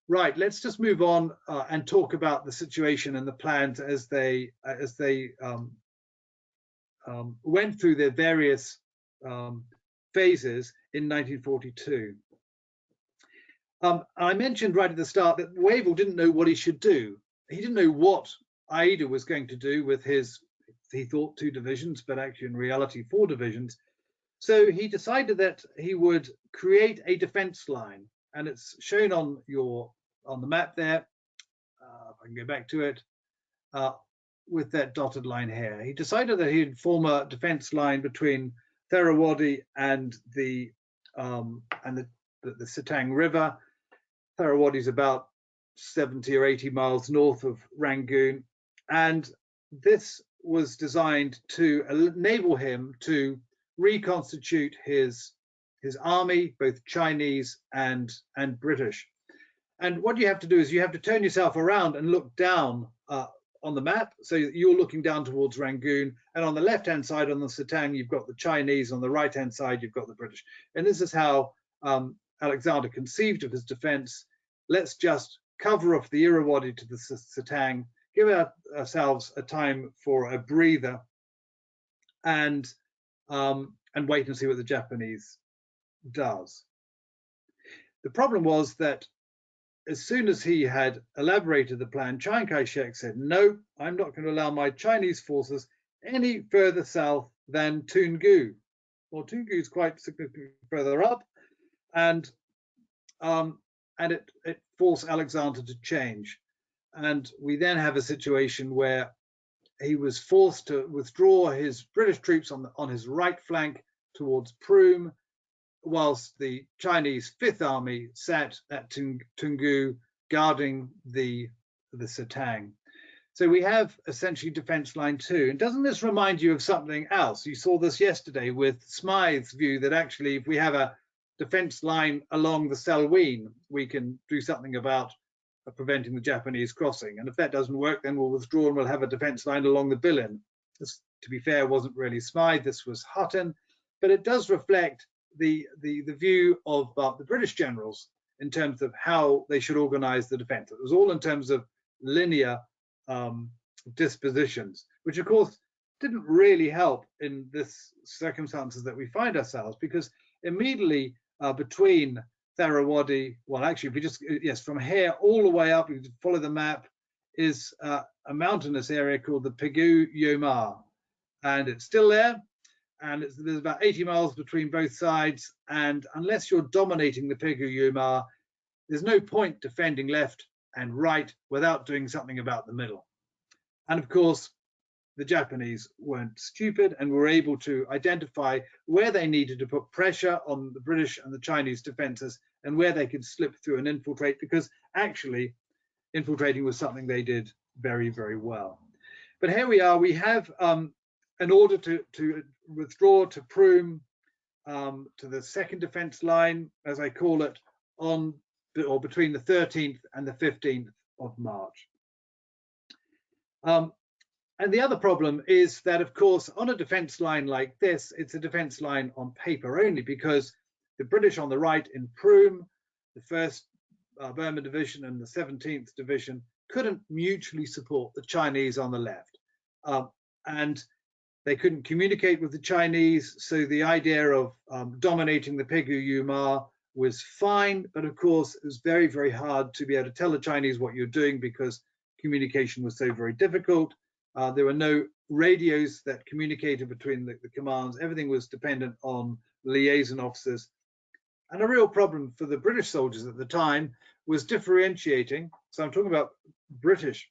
Right, let's just move on and talk about the situation and the plans as they went through their various phases in 1942. I mentioned right at the start that Wavell didn't know what he should do. He didn't know what Aida was going to do with his, he thought 2 divisions, but actually in reality 4 divisions. So he decided that he would create a defense line, and it's shown on the map there. If I can go back to it, with that dotted line here. He decided that he'd form a defense line between Tharawadi and the Sitang River. Tharawadi is about 70 or 80 miles north of Rangoon, and this was designed to enable him to reconstitute his army, both Chinese and British. And what you have to do is you have to turn yourself around and look down on the map. So you're looking down towards Rangoon, and on the left-hand side on the Sitang, you've got the Chinese. On the right-hand side, you've got the British. And this is how Alexander conceived of his defense. Let's just cover off the Irrawaddy to the Sitang, give ourselves a time for a breather, and wait and see what the Japanese does. The problem was that as soon as he had elaborated the plan, Chiang Kai-shek said, no, I'm not going to allow my Chinese forces any further south than Toungoo. Well, Toungoo is quite significantly further up, and it forced Alexander to change. And we then have a situation where he was forced to withdraw his British troops on his right flank towards Prüm, whilst the Chinese 5th Army sat at Toungoo guarding the Sitang. So we have essentially defense line 2. And doesn't this remind you of something else? You saw this yesterday with Smythe's view that actually if we have a defense line along the Selwyn, we can do something about preventing the Japanese crossing. And if that doesn't work, then we'll withdraw and we'll have a defense line along the Bilin. This, to be fair, wasn't really Smythe, this was Hutton, but it does reflect the view of the British generals in terms of how they should organize the defense. It was all in terms of linear dispositions, which of course didn't really help in this circumstances that we find ourselves, because immediately between Tharawadi, well actually if we just, yes, from here all the way up, you can follow the map, is a mountainous area called the Pegu Yomar, and it's still there. And there's about 80 miles between both sides, and unless you're dominating the Pegu Yomar, there's no point defending left and right without doing something about the middle. And of course, the Japanese weren't stupid and were able to identify where they needed to put pressure on the British and the Chinese defenses and where they could slip through and infiltrate, because actually infiltrating was something they did very, very well. But here we are, we have in order to withdraw to Prüm, to the second defense line, as I call it, on or between the 13th and the 15th of March. And the other problem is that, of course, on a defense line like this, it's a defense line on paper only, because the British on the right in Prüm, the 1st Burma Division and the 17th Division, couldn't mutually support the Chinese on the left. And they couldn't communicate with the Chinese, so the idea of dominating the Pegu Yuma was fine, but of course it was very, very hard to be able to tell the Chinese what you're doing because communication was so very difficult. There were no radios that communicated between the commands. Everything was dependent on liaison officers. And a real problem for the British soldiers at the time was differentiating. So I'm talking about British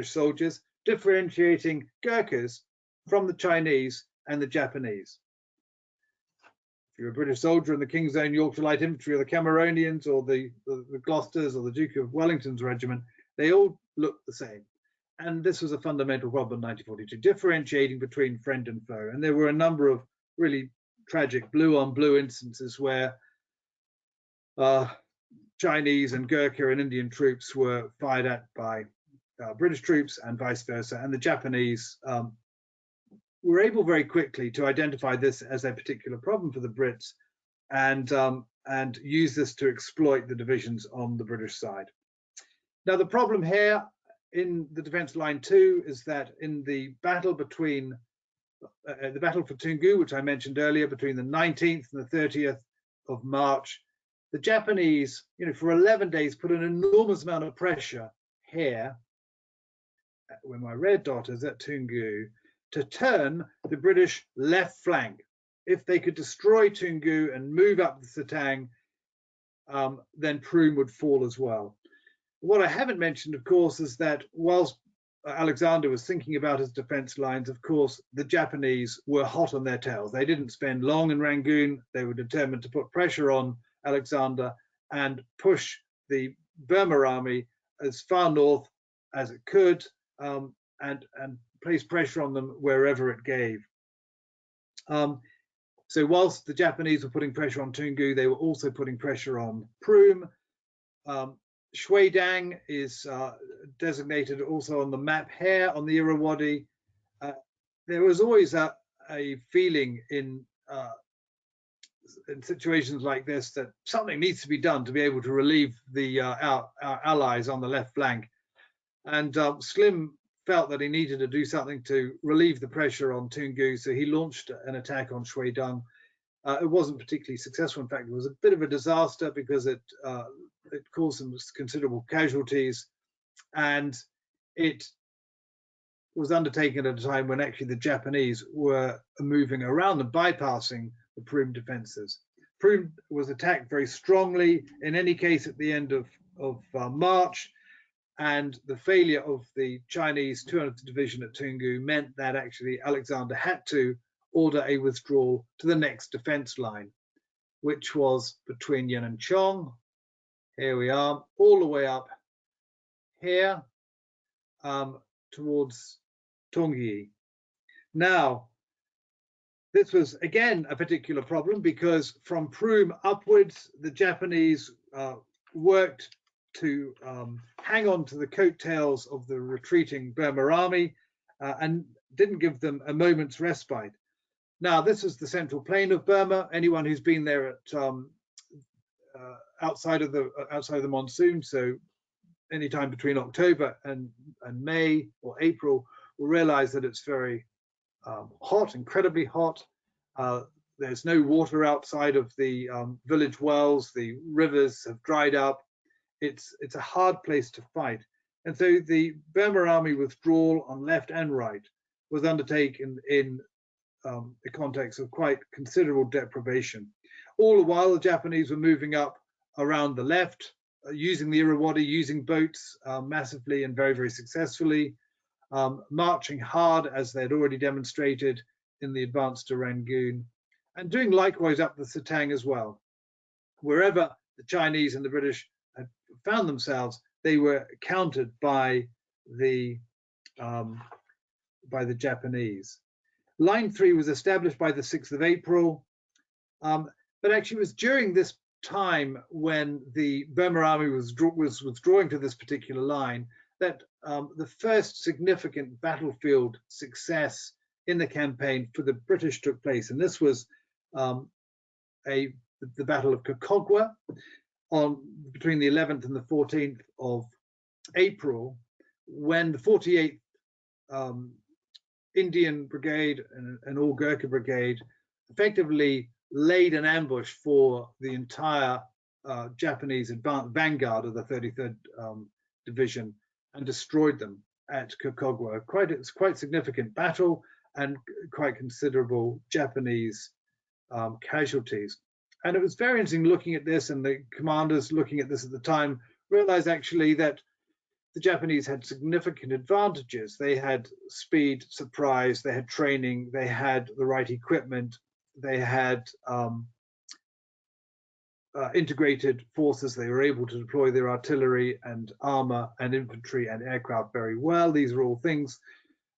soldiers, differentiating Gurkhas from the Chinese and the Japanese. If you're a British soldier in the King's Own Yorkshire Light Infantry, or the Cameronians, or the Gloucesters, or the Duke of Wellington's regiment, they all look the same. And this was a fundamental problem in 1942, differentiating between friend and foe. And there were a number of really tragic blue-on-blue instances where Chinese and Gurkha and Indian troops were fired at by British troops and vice versa. And the Japanese were able very quickly to identify this as a particular problem for the Brits and use this to exploit the divisions on the British side. Now, the problem here in the defense line 2 is that in the battle between the battle for Toungoo, which I mentioned earlier, between the 19th and the 30th of March, the Japanese, for 11 days put an enormous amount of pressure here, where my red dot is at Toungoo, to turn the British left flank. If they could destroy Toungoo and move up the Setang, then Prüm would fall as well. What I haven't mentioned, of course, is that whilst Alexander was thinking about his defense lines, of course, the Japanese were hot on their tails. They didn't spend long in Rangoon. They were determined to put pressure on Alexander and push the Burma army as far north as it could, and place pressure on them wherever it gave. So whilst the Japanese were putting pressure on Toungoo, they were also putting pressure on Prüm. Shuidang is designated also on the map here on the Irrawaddy. There was always a feeling in situations like this that something needs to be done to be able to relieve our allies on the left flank. And Slim felt that he needed to do something to relieve the pressure on Toungoo, so he launched an attack on Shuidang. It wasn't particularly successful. In fact, it was a bit of a disaster because it caused some considerable casualties, and it was undertaken at a time when actually the Japanese were moving around and bypassing the Prüm defenses. Prüm was attacked very strongly, in any case, at the end of March, and the failure of the Chinese 200th Division at Toungoo meant that actually Alexander had to order a withdrawal to the next defense line, which was between Yenangyaung, here we are, all the way up here towards Tongyi. Now, this was again a particular problem because from Prüm upwards, the Japanese worked to hang on to the coattails of the retreating Burma army and didn't give them a moment's respite. Now, this is the central plain of Burma. Anyone who's been there at outside of the monsoon, so anytime between October and May or April, will realize that it's very hot, incredibly hot. There's no water outside of the village wells. The rivers have dried up. It's a hard place to fight. And so the Burma army withdrawal on left and right was undertaken in the context of quite considerable deprivation. All the while, the Japanese were moving up around the left, using the Irrawaddy, using boats massively and very, very successfully, marching hard as they had already demonstrated in the advance to Rangoon, and doing likewise up the Setang as well. Wherever the Chinese and the British had found themselves, they were countered by the Japanese. Line 3 was established by the 6th of April, but actually it was during this time when the Burma army was withdrawing to this particular line that the first significant battlefield success in the campaign for the British took place, and this was the Battle of Kokogwa between the 11th and the 14th of April, when the 48th Indian Brigade and All Gurkha Brigade effectively laid an ambush for the entire Japanese vanguard of the 33rd Division and destroyed them at Kokogwa. It's quite significant battle and quite considerable Japanese casualties. And it was very interesting looking at this, and the commanders looking at this at the time realized actually that the Japanese had significant advantages. They had speed, surprise, they had training, they had the right equipment, they had integrated forces. They were able to deploy their artillery and armor and infantry and aircraft very well. These are all things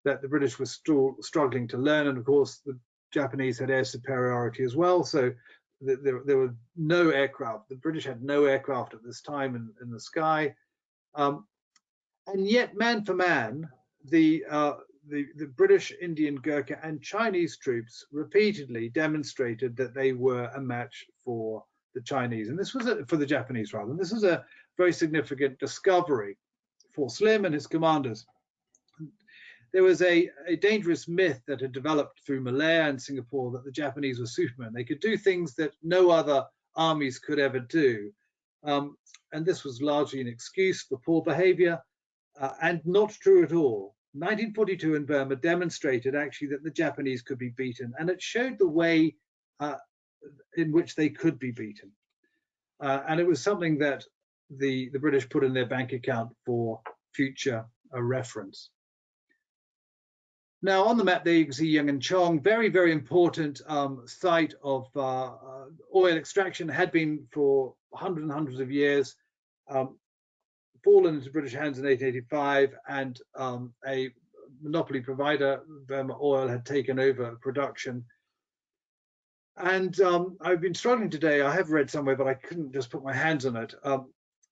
that the British were still struggling to learn. And of course, the Japanese had air superiority as well. So there were no aircraft. The British had no aircraft at this time in the sky. And yet, man for man, the British, Indian, Gurkha, and Chinese troops repeatedly demonstrated that they were a match for the Chinese, and this was for the Japanese rather. And this was a very significant discovery for Slim and his commanders. There was a dangerous myth that had developed through Malaya and Singapore that the Japanese were Supermen. They could do things that no other armies could ever do, and this was largely an excuse for poor behavior. And not true at all. 1942 in Burma demonstrated actually that the Japanese could be beaten, and it showed the way in which they could be beaten. And it was something that the British put in their bank account for future reference. Now on the map there you can see Yenangyaung, very, very important site of oil extraction, had been for hundreds and hundreds of years. Fallen into British hands in 1885, and a monopoly provider, Burma Oil, had taken over production. And I've been struggling today. I have read somewhere, but I couldn't just put my hands on it.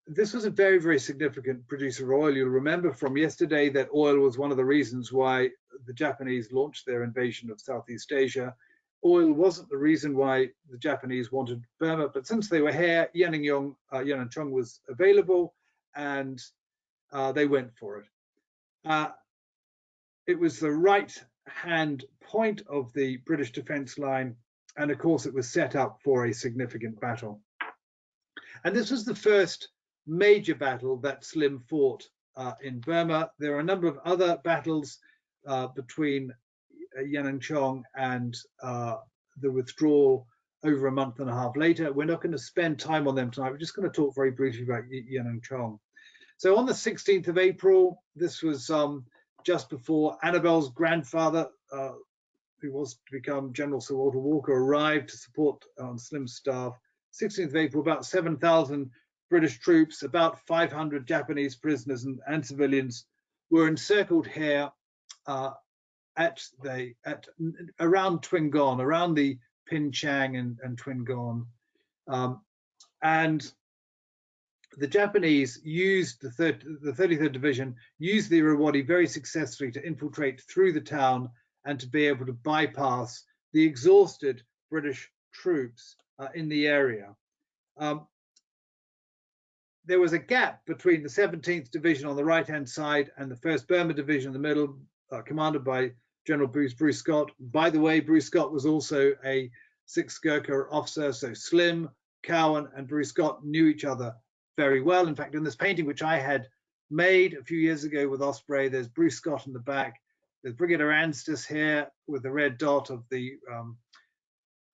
This was a very, very significant producer of oil. You'll remember from yesterday that oil was one of the reasons why the Japanese launched their invasion of Southeast Asia. Oil wasn't the reason why the Japanese wanted Burma, but since they were here, Yenangyaung was available, and they went for it. It was the right-hand point of the British defence line, and of course it was set up for a significant battle. And this was the first major battle that Slim fought in Burma. There are a number of other battles between Yenangyaung and the withdrawal over a month and a half later. We're not going to spend time on them tonight. We're just going to talk very briefly about Yenangyaung. So on the 16th of April, this was just before Annabelle's grandfather, who was to become General Sir Walter Walker, arrived to support Slim's staff. 16th of April, about 7,000 British troops, about 500 Japanese prisoners and civilians were encircled here at around Twingon, around the Pinchang and Twingon, and the Japanese used the 33rd Division, used the Irrawaddy very successfully to infiltrate through the town and to be able to bypass the exhausted British troops in the area. There was a gap between the 17th Division on the right-hand side and the 1st Burma Division in the middle, commanded by General Bruce Scott. By the way, Bruce Scott was also a 6th Gurkha officer, so Slim, Cowan, and Bruce Scott knew each other very well. In fact, in this painting, which I had made a few years ago with Osprey, there's Bruce Scott in the back. There's Brigadier Anstis here with the red dot of the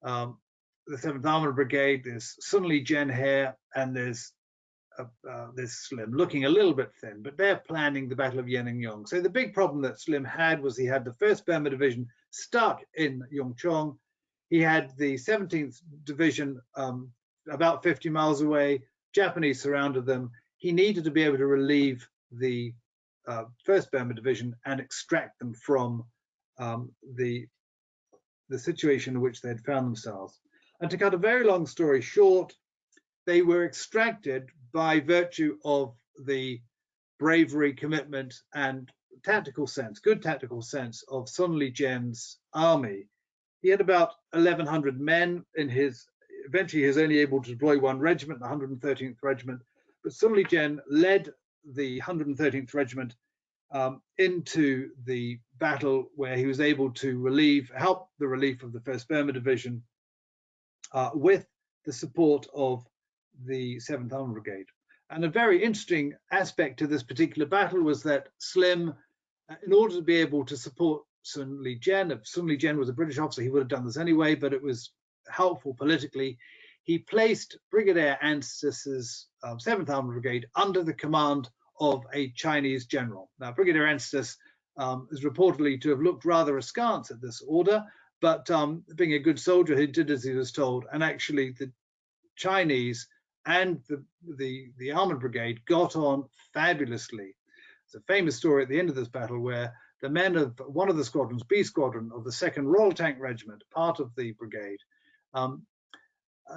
7th Armoured Brigade. There's Sunli Jen here, and there's Slim, looking a little bit thin, but they're planning the Battle of Yenangyaung. So the big problem that Slim had was he had the 1st Burma Division stuck in Yongchong. He had the 17th Division about 50 miles away. Japanese surrounded them. He needed to be able to relieve the 1st Burma Division and extract them from the situation in which they had found themselves. And to cut a very long story short, they were extracted by virtue of the bravery, commitment, and good tactical sense of Sun Li-jian's army. He had about 1,100 men in his. Eventually, he was only able to deploy one regiment, the 113th Regiment. But Sun Li-jian led the 113th Regiment into the battle, where he was able to help the relief of the 1st Burma Division with the support of the 7th Armored Brigade. And a very interesting aspect to this particular battle was that Slim, in order to be able to support Sun Li-jian, if Sun Li-jian was a British officer, he would have done this anyway, but it was helpful politically. He placed Brigadier Anstis's 7th Armored Brigade under the command of a Chinese general. Now, Brigadier Anstis is reportedly to have looked rather askance at this order, but being a good soldier, he did as he was told. And actually, the Chinese and the Armored Brigade got on fabulously. It's a famous story at the end of this battle where the men of one of the squadrons, B Squadron of the 2nd Royal Tank Regiment, part of the brigade,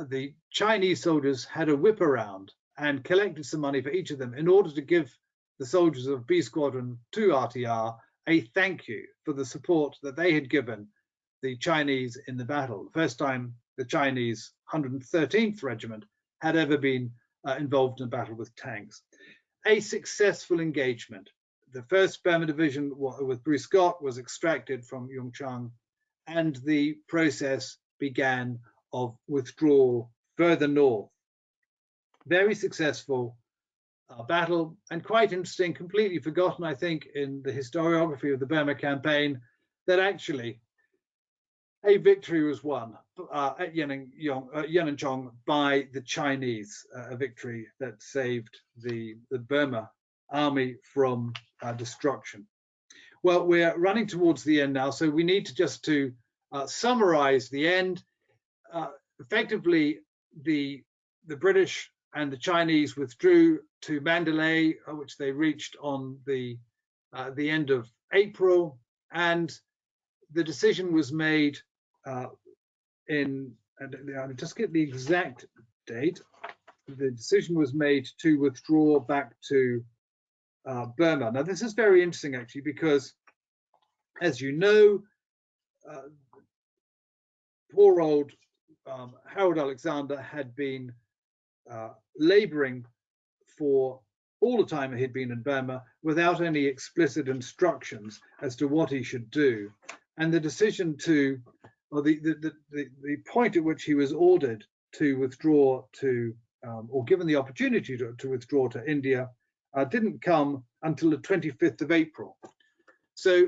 the Chinese soldiers had a whip around and collected some money for each of them in order to give the soldiers of B Squadron to RTR a thank you for the support that they had given the Chinese in the battle. The first time the Chinese 113th Regiment had ever been involved in a battle with tanks. A successful engagement. The 1st Burma Division with Bruce Scott was extracted from Yenangyaung, and the process began of withdrawal further north. Very successful battle, and quite interesting, completely forgotten, I think, in the historiography of the Burma Campaign, that actually a victory was won at Yenangyaung by the Chinese, a victory that saved the Burma army from destruction. Well, we're running towards the end now, so we need to just to summarize the end. Effectively, the British and the Chinese withdrew to Mandalay, which they reached on the end of April, and the decision was made I'll just get the exact date. The decision was made to withdraw back to Burma. Now, this is very interesting, actually, because, as you know, poor old Harold Alexander had been laboring for all the time he'd been in Burma without any explicit instructions as to what he should do. And the decision to, or the point at which he was ordered to withdraw to, or given the opportunity to withdraw to India, didn't come until the 25th of April. So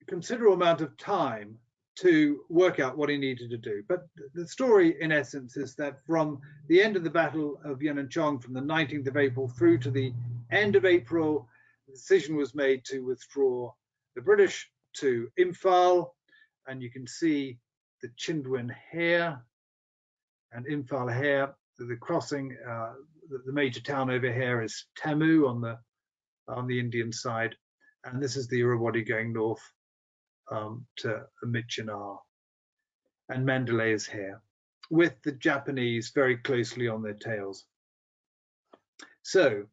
a considerable amount of time to work out what he needed to do. But the story, in essence, is that from the end of the Battle of Yenangyaung, from the 19th of April through to the end of April, the decision was made to withdraw the British to Imphal, and you can see the Chindwin here and Imphal here. The crossing, the major town over here is Temu on the Indian side, and this is the Irrawaddy going north to Michinar, and Mandalay is here, with the Japanese very closely on their tails. So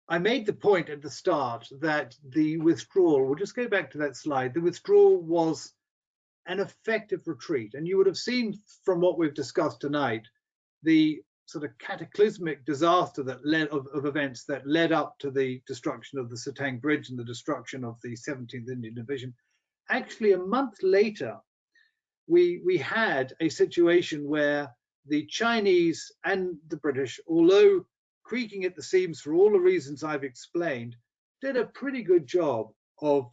I made the point at the start that the withdrawal, we'll just go back to that slide, the withdrawal was an effective retreat. And you would have seen from what we've discussed tonight, the sort of cataclysmic disaster that led of events that led up to the destruction of the Satang Bridge and the destruction of the 17th Indian Division. Actually, a month later, we had a situation where the Chinese and the British, although creaking at the seams for all the reasons I've explained, did a pretty good job of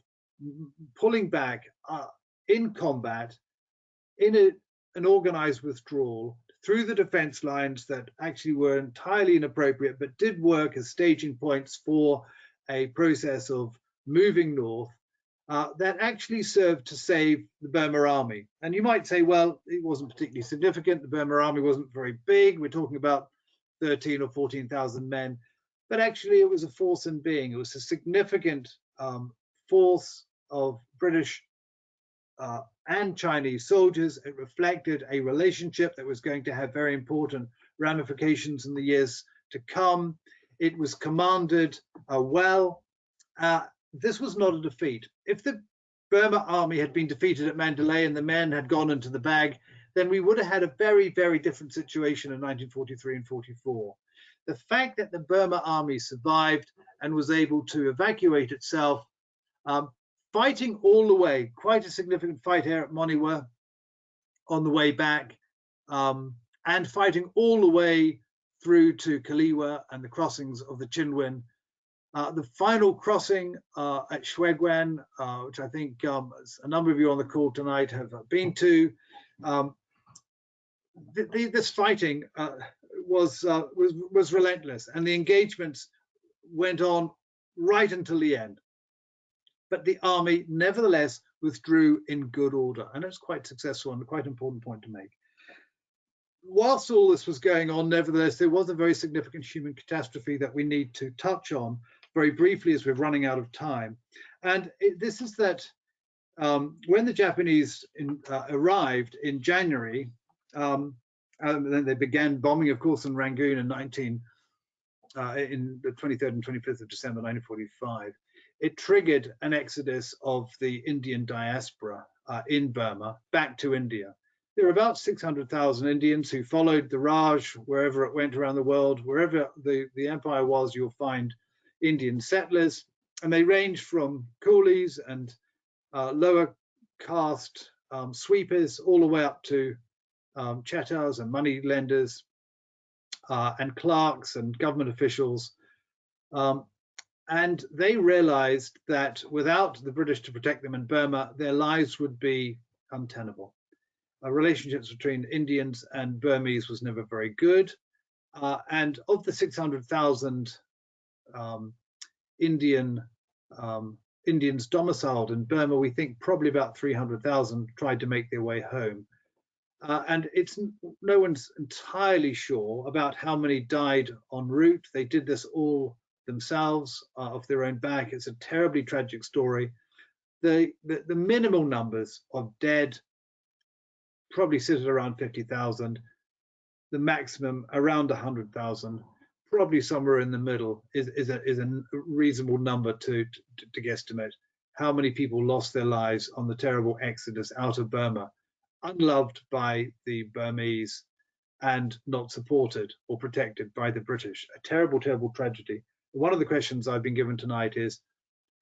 pulling back in combat, in an organized withdrawal through the defense lines that actually were entirely inappropriate, but did work as staging points for a process of moving north that actually served to save the Burma army. And you might say, well, it wasn't particularly significant. The Burma army wasn't very big. We're talking about 13 or 14,000 men, but actually it was a force in being. It was a significant force of British and Chinese soldiers. It reflected a relationship that was going to have very important ramifications in the years to come. It was commanded well. This was not a defeat. If the Burma army had been defeated at Mandalay and the men had gone into the bag, then we would have had a very, very different situation in 1943 and 44. The fact that the Burma army survived and was able to evacuate itself, fighting all the way, quite a significant fight here at Moniwa on the way back, and fighting all the way through to Kaliwa and the crossings of the Chinwin. The final crossing at Shwegwan, which I think a number of you on the call tonight have been to, this fighting was relentless, and the engagements went on right until the end. But the army nevertheless withdrew in good order, and it's quite successful and a quite important point to make. Whilst all this was going on, nevertheless, there was a very significant human catastrophe that we need to touch on very briefly as we're running out of time. And this is that when the Japanese arrived in January, and then they began bombing, of course, in Rangoon in the 23rd and 25th of December 1945. It triggered an exodus of the Indian diaspora in Burma back to India. There were about 600,000 Indians who followed the Raj wherever it went around the world. Wherever the empire was, you'll find Indian settlers, and they ranged from coolies and lower caste sweepers all the way up to chettars and money lenders and clerks and government officials. And they realized that without the British to protect them in Burma, their lives would be untenable. Relationships between Indians and Burmese was never very good. And of the 600,000 Indians domiciled in Burma, we think probably about 300,000 tried to make their way home. And no one's entirely sure about how many died en route. They did this all themselves off their own back. It's a terribly tragic story. The minimal numbers of dead probably sit at around 50,000. The maximum around 100,000. Probably somewhere in the middle is a reasonable number to guesstimate how many people lost their lives on the terrible exodus out of Burma, unloved by the Burmese and not supported or protected by the British. A terrible, terrible tragedy. One of the questions I've been given tonight is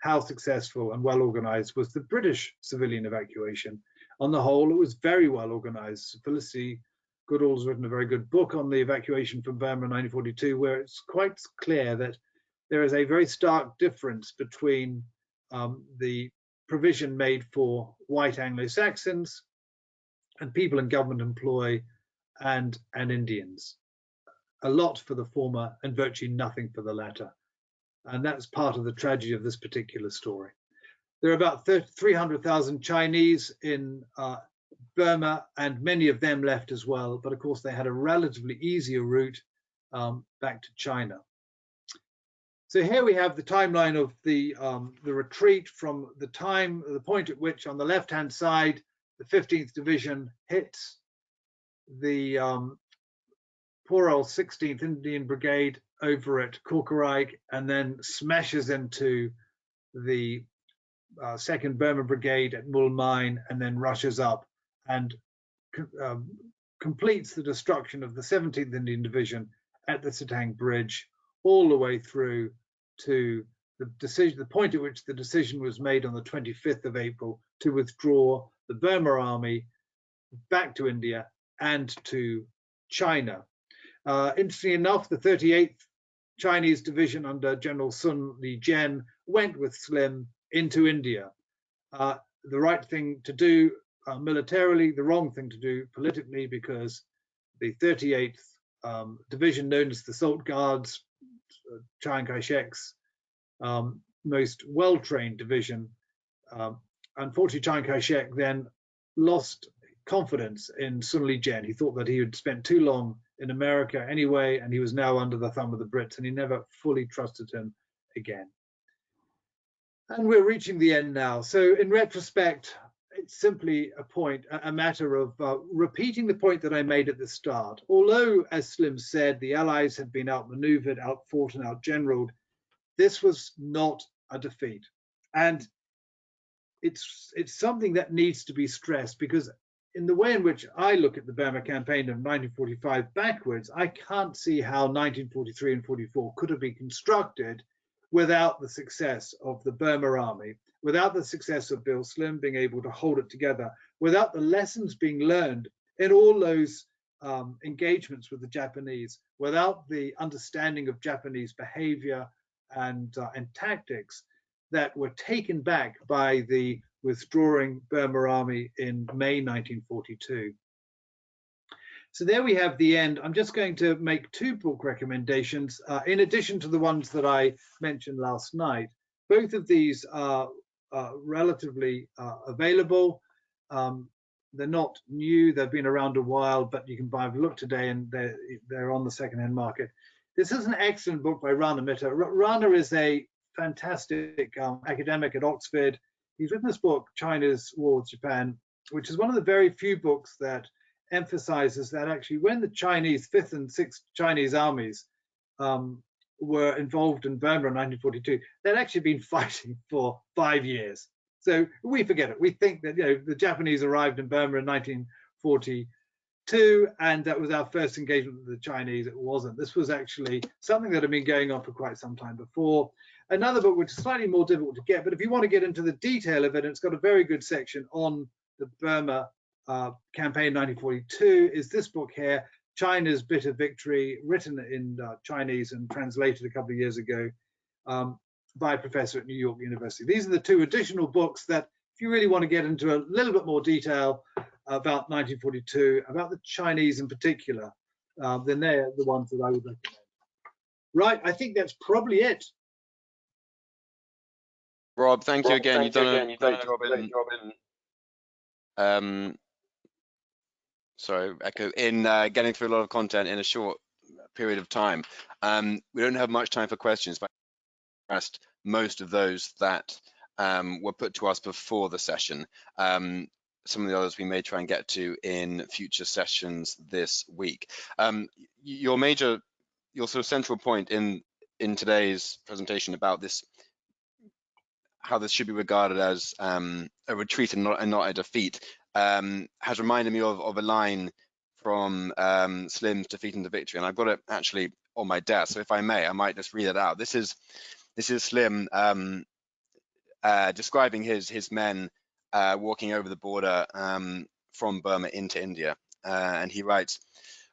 how successful and well organized was the British civilian evacuation? On the whole, it was very well organized. Felicity Goodall has written a very good book on the evacuation from Burma in 1942, where it's quite clear that there is a very stark difference between the provision made for white Anglo-Saxons and people in government employ and Indians. A lot for the former and virtually nothing for the latter. And that's part of the tragedy of this particular story. There are about 300,000 Chinese in Burma, and many of them left as well. But of course, they had a relatively easier route back to China. So here we have the timeline of the retreat from the point at which, on the left-hand side, the 15th Division hits the poor old 16th Indian Brigade over at Korkoraik, and then smashes into the 2nd Burma Brigade at Mul Mine, and then rushes up and completes the destruction of the 17th Indian Division at the Satang Bridge, all the way through to the point at which the decision was made on the 25th of April to withdraw the Burma army back to India and to China. Interestingly enough, the 38th Chinese Division under General Sun Li-jen went with Slim into India. The right thing to do militarily, the wrong thing to do politically, because the 38th Division, known as the Salt Guards, Chiang Kai-shek's most well-trained division, unfortunately Chiang Kai-shek then lost confidence in Sun Li-jen. He thought that he had spent too long in America anyway, and he was now under the thumb of the Brits, and he never fully trusted him again. And we're reaching the end now. So in retrospect, it's simply a matter of repeating the point that I made at the start. Although, as Slim said, the Allies had been outmaneuvered, outfought, and outgeneraled, this was not a defeat. And it's something that needs to be stressed, because in the way in which I look at the Burma campaign of 1945 backwards, I can't see how 1943 and 44 could have been constructed without the success of the Burma army, without the success of Bill Slim being able to hold it together, without the lessons being learned in all those engagements with the Japanese, without the understanding of Japanese behavior and tactics that were taken back by the withdrawing Burma army in May 1942. So there we have the end. I'm just going to make 2 book recommendations in addition to the ones that I mentioned last night. Both of these are relatively available. They're not new, they've been around a while, but you can buy a look today and they're on the secondhand market. This is an excellent book by Rana Mitter. Rana is a fantastic academic at Oxford. He's written this book, China's War with Japan, which is one of the very few books that emphasizes that actually when the Chinese 5th and 6th Chinese armies were involved in Burma in 1942, they'd actually been fighting for 5 years. So we forget it. We think that, you know, the Japanese arrived in Burma in 1942 and that was our first engagement with the Chinese. It wasn't. This was actually something that had been going on for quite some time before. Another book which is slightly more difficult to get, but if you want to get into the detail of it, it's got a very good section on the Burma campaign 1942, is this book here, China's Bitter Victory, written in Chinese and translated a couple of years ago by a professor at New York University. These are the 2 additional books that, if you really want to get into a little bit more detail about 1942, about the Chinese in particular, then they're the ones that I would recommend. Right, I think that's probably it. Rob, thank you again. You've done a great job in getting through a lot of content in a short period of time. We don't have much time for questions, but I asked most of those that were put to us before the session. Some of the others we may try and get to in future sessions this week. Your sort of central point in today's presentation about this, how this should be regarded as a retreat and not a defeat, has reminded me of a line from Slim's Defeat into Victory, and I've got it actually on my desk. So if I may, I might just read it out. This is Slim describing his men walking over the border from Burma into India, and he writes,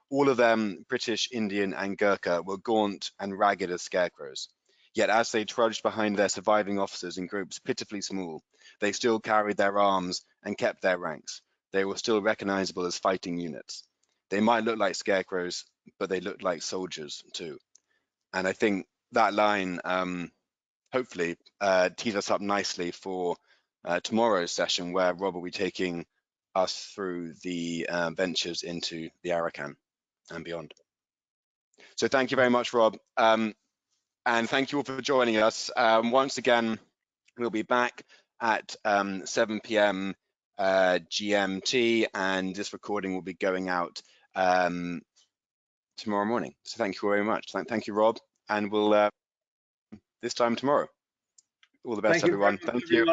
"All of them, British, Indian, and Gurkha, were gaunt and ragged as scarecrows. Yet as they trudged behind their surviving officers in groups pitifully small, they still carried their arms and kept their ranks. They were still recognizable as fighting units. They might look like scarecrows, but they looked like soldiers too." And I think that line hopefully tees us up nicely for tomorrow's session, where Rob will be taking us through the ventures into the Arakan and beyond. So thank you very much, Rob. And thank you all for joining us. Once again, we'll be back at 7 p.m. GMT, and this recording will be going out tomorrow morning. So thank you very much. Thank you, Rob, and we'll this time tomorrow. All the best, everyone. Thank you.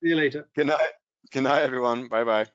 See you later. Good night. Good night, everyone. Bye-bye.